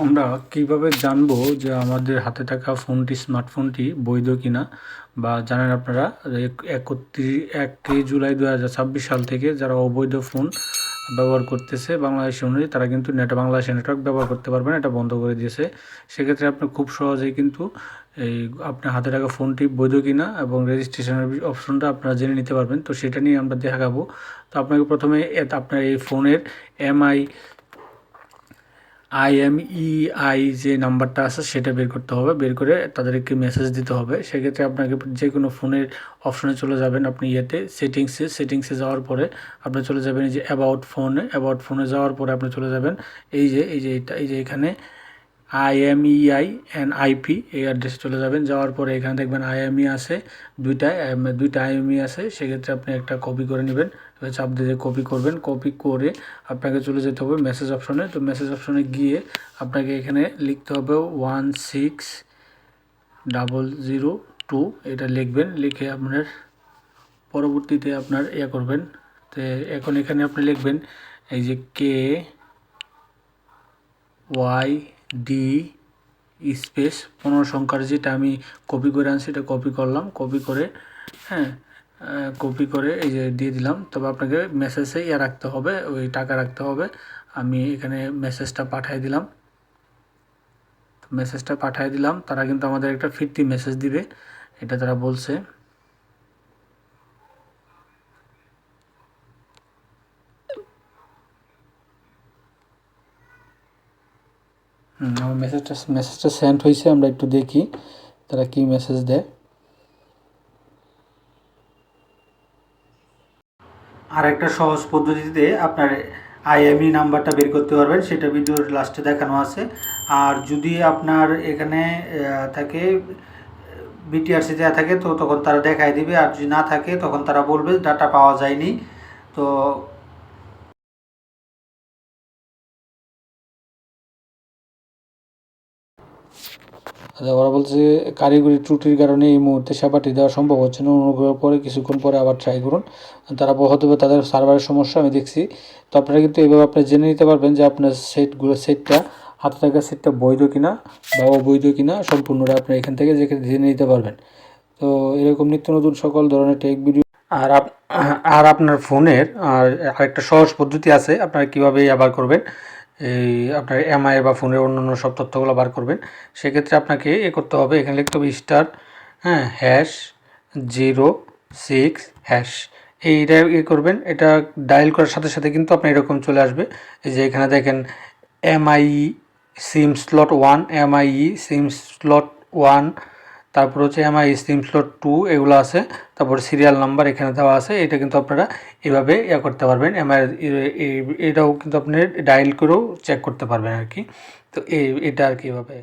আমরা কিভাবে জানবো যে আমাদের হাতে থাকা ফোনটি স্মার্টফোনটি বৈধ কিনা বা জানেন আপনারা 1 জুলাই 2026 সাল থেকে যারা অবৈধ ফোন ব্যবহার করতেছে বাংলাদেশি অনুযায়ী তারা কিন্তু বাংলাদেশি নেটওয়ার্ক ব্যবহার করতে পারবেন, এটা বন্ধ করে দিয়েছে। সেক্ষেত্রে আপনি খুব সহজেই কিন্তু এই আপনার হাতে থাকা ফোনটি বৈধ কিনা এবং রেজিস্ট্রেশনের অপশনটা আপনারা জেনে নিতে পারবেন। তো সেটা নিয়ে আমরা দেখাবো। তো আপনাকে প্রথমে আপনার এই ফোনের IMEI যে নাম্বারটা আছে সেটা বের করতে হবে, বের করে তাদেরকে মেসেজ দিতে হবে। সেক্ষেত্রে আপনাকে যে কোনো ফোনের অপশনে চলে যাবেন, আপনি সেটিংসে যাওয়ার পরে আপনি চলে যাবেন এই যে অ্যাবাউট ফোনে যাওয়ার পরে আপনি চলে যাবেন এই যে এখানে IMEI and IP এই অ্যাড্রেসে চলে যাবেন। যাওয়ার পরে এখানে দেখবেন IMEI আছে, দুইটা IMEI আছে। সেক্ষেত্রে আপনি একটা কপি করে নেবেন, চাপ দিয়ে কপি করবেন। কপি করে আপনাকে চলে যেতে হবে মেসেজ অপশনে। তো মেসেজ অপশনে গিয়ে আপনাকে এখানে লিখতে হবে 16002 এটা লিখবেন। লিখে আপনার পরবর্তীতে আপনার করবেন। তো এখন এখানে আপনি লিখবেন এই যে KYD স্পেস 15 সংখ্যার যেটা আমি কপি করে আনছি এটা কপি করলাম। কপি করে কপি করে এই যে দিয়ে দিলাম। তবে আপনাকে মেসেজে রাখতে হবে, ওই টাকা রাখতে হবে। আমি এখানে মেসেজটা পাঠিয়ে দিলাম। তারা কিন্তু আমাদের একটা ফিরতি মেসেজ দিবে, এটা তারা বলছে। আমার মেসেজটা সেন্ড হয়েছে, আমরা একটু দেখি তারা কি মেসেজ দেয়। আর একটা সহজ পদ্ধতিতে আপনার IMEI নাম্বারটা বের করতে পারবেন, সেটা ভিডিওর লাস্টে দেখানো আছে। আর যদি আপনার এখানে থাকে BTRC দেওয়া থাকে তো তখন তারা দেখাই দিবে, আর যদি না থাকে তখন তারা বলবে ডাটা পাওয়া যায়নি। তো ওরা বলছে কারিগরি ত্রুটির কারণে এই মুহূর্তে সেবাটি দেওয়া সম্ভব হচ্ছে না, অনুগ্রহ করে কিছুক্ষণ পরে আবার ট্রাই করুন। তারা হতে পারে তাদের সার্ভারের সমস্যা, আমি দেখছি। তো আপনারা কিন্তু এইভাবে আপনি জেনে নিতে পারবেন যে আপনার সেটটা হাতে থাকা সেটটা বৈধ কিনা বা অবৈধ কিনা সম্পূর্ণটা আপনি এখান থেকে জেনে নিতে পারবেন। তো এরকম নিত্য নতুন সকল ধরনের টেক ভিডিও আর আপনার ফোনের আরেকটা সহজ পদ্ধতি আছে আপনারা কীভাবে বার করবেন এই আপনার MI বা ফোনের অন্যান্য সব তথ্যগুলো বার করবেন। সেক্ষেত্রে আপনাকে করতে হবে, এখানে লিখতে হবে *#06# এইটা করবেন। এটা ডায়াল করার সাথে সাথে কিন্তু আপনার এরকম চলে আসবে। এই যে এখানে দেখেন MIE সিম স্লট 1, MIE সিম স্লট 1, তারপর হচ্ছে MIE সিম স্লট 2 এগুলো আছে। তারপর সিরিয়াল নাম্বার এখানে দেওয়া আছে। এটা কিন্তু আপনারা এভাবে করতে পারবেন। এটাও কিন্তু আপনি ডায়াল করেও চেক করতে পারবেন আর কি। তো এটা আর কি এভাবে